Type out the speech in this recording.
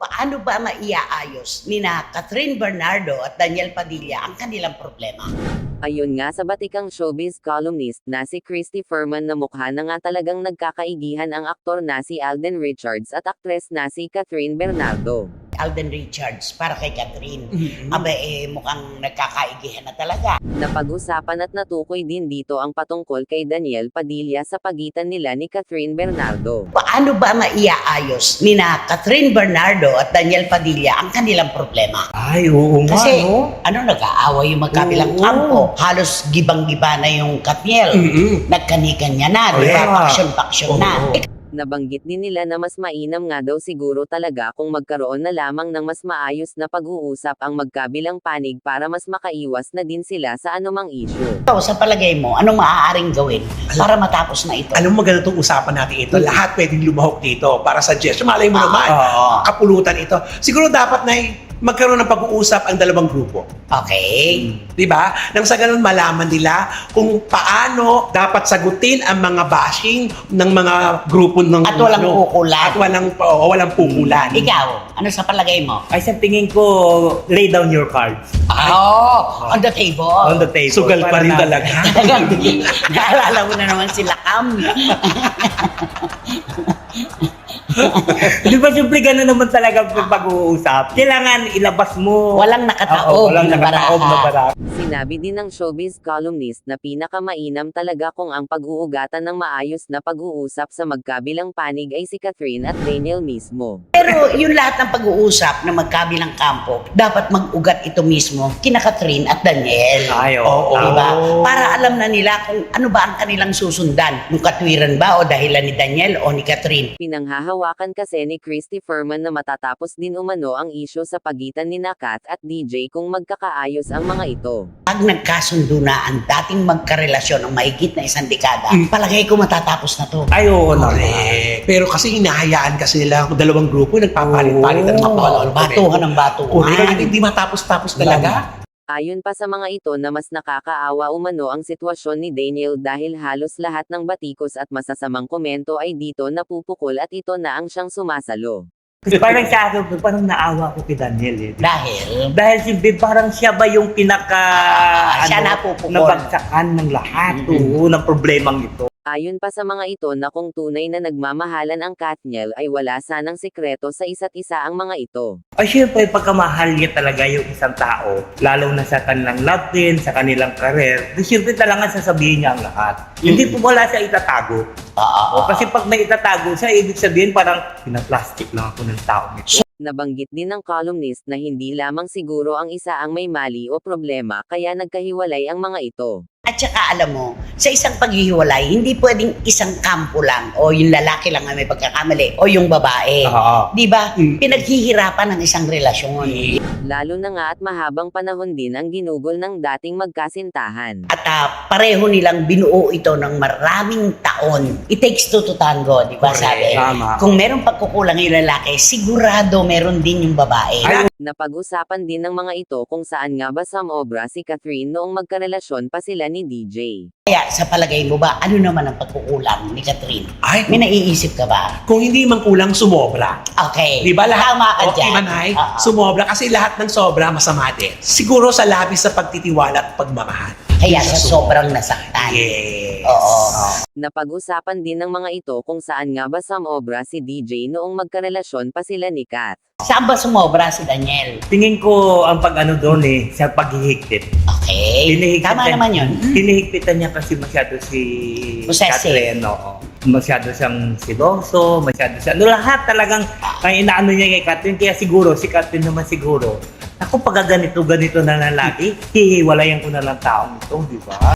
Paano ba maiaayos nina Catherine Bernardo at Daniel Padilla ang kanilang problema? Ayun nga sa batikang showbiz columnist na si Christy Furman na mukha na nga talagang nagkakaigihan ang aktor na si Alden Richards at aktres na si Catherine Bernardo. Alden Richards para kay Catherine. Aba mukhang nagkakaigihan na talaga. Napag-usapan at natukoy din dito ang patungkol kay Daniel Padilla sa pagitan nila ni Catherine Bernardo. Paano ba maiaayos nina Catherine Bernardo at Daniel Padilla ang kanilang problema? Ay, oo nga, Kasi no? nag-aaway yung magkabilang Oo. kampo. Halos gibang-giba na yung Katniel. Nagkanikan-nya na, di ba? Correct. Faction-faction na. Oo. Nabanggit din nila na mas mainam nga daw siguro talaga kung magkaroon na lamang ng mas maayos na pag-uusap ang magkabilang panig para mas makaiwas na din sila sa anumang issue. Ikaw, sa palagay mo, anong maaaring gawin para matapos na ito? Alam mo, maganda itong usapan natin ito. Lahat pwedeng lumahok dito para suggest. Malay mo naman, Oo. kapulutan ito. Siguro dapat na magkaroon ng pag-uusap ang dalawang grupo. Okay. Di ba? Nang sa ganun malaman nila kung paano dapat sagutin ang mga bashing ng mga grupo ng At walang kukulan. At walang pukulan. Ikaw, ano sa palagay mo? Ay, sa tingin ko, lay down your cards. On the table. On the table. Sugal pa Para rin na- talaga. Talagang naalala mo na naman sila, Cam. Di ba, siyempre gano'n naman talaga pag-uusap. Kailangan ilabas mo. Walang nakataob Oo, walang na nakataob na baraha. baraha. Sinabi din ng showbiz columnist na pinakamainam talaga kung ang pag-uugatan ng maayos na pag-uusap sa magkabilang panig ay si Catherine at Daniel mismo. Pero yung lahat ng pag-uusap ng magkabilang kampo, dapat mag-ugat ito mismo kina Catherine at Daniel. Ay, Oo. Diba? Para alam na nila kung ano ba ang kanilang susundan. Yung katwiran ba o dahilan ni Daniel o ni Catherine. Pinanghahawakan kasi ni Christy Furman na matatapos din umano ang isyu sa pagitan ni Kat at DJ kung magkakaayos ang mga ito. Pag nagkasundo na ang dating magkarelasyon ng mahigit na isang dekada, palagay ko matatapos na to. Ay, oo na. Correct. Pero kasi hinahayaan kasi nila ang dalawang grupo nagpapalit-palit ng mga Batuhan ng batuhan. Correct. Hindi matapos-tapos talaga. Ayon pa sa mga ito na mas nakakaawa umano ang sitwasyon ni Daniel dahil halos lahat ng batikos at masasamang komento ay dito napupukol at ito na ang siyang sumasalo. Kasi parang sa akin, parang naawa ko kay Daniel eh. Dahil Siyempre parang siya ba yung siya napupukol. nabagsakan ng lahat ng problemang ito. Ayon pa sa mga ito na kung tunay na nagmamahalan ang Katniel ay wala sanang sikreto sa isa't isa ang mga ito. Ay, syempre, pagkamahal niya talaga yung isang tao, lalo na sa kanilang love team, sa kanilang career, di syempre talaga sasabihin niya ang lahat. Hindi po wala siya itatago. Kasi pag may itatago siya, ibig sabihin parang pinaplastic lang ako ng tao nito. Nabanggit din ng columnist na hindi lamang siguro ang isa ang may mali o problema kaya nagkahiwalay ang mga ito. At saka alam mo, sa isang paghihiwalay, hindi pwedeng isang kampo lang o yung lalaki lang ang may pagkakamali o yung babae. Di ba? Pinaghihirapan ng isang relasyon. Lalo na nga at mahabang panahon din ang ginugol ng dating magkasintahan. At pareho nilang binuo ito ng maraming taon. It takes two to tango, di ba Correct. sabi? Tama. Kung meron pagkukulang yung lalaki, sigurado meron din yung babae. Napag-usapan din ng mga ito kung saan nga ba samobra si Catherine noong magkarelasyon pa sila ni DJ. Kaya sa palagay mo ba, ano naman ang pagkukulang ni Catherine? Ay, May naiisip ka ba? kung hindi man kulang, sumobra. Okay. Di ba lahat? Tama ka dyan. Manay, Oo. sumobra kasi lahat ng sobra masama din. Siguro sa labis sa pagtitiwala at pagmamahal. Kaya sa sobrang nasaktan. Yes. Oo. Napag-usapan din ng mga ito kung saan nga ba samobra si DJ noong magkarelasyon pa sila ni Kat. Saan ba sumobra si Daniel? Tingin ko ang pag-ano doon sa paghihigpit. Okay. Tama naman yun. Hinihigpitan niya kasi masyado si Possessive. Catherine. Oo. Masyado siyang siloso, masyado siya. Lahat talagang ay inaano niya kay Catherine. Kaya siguro, si Catherine naman siguro, ako pag ganito na lalaki, hihiwalayan ko na lang taong ito, di ba?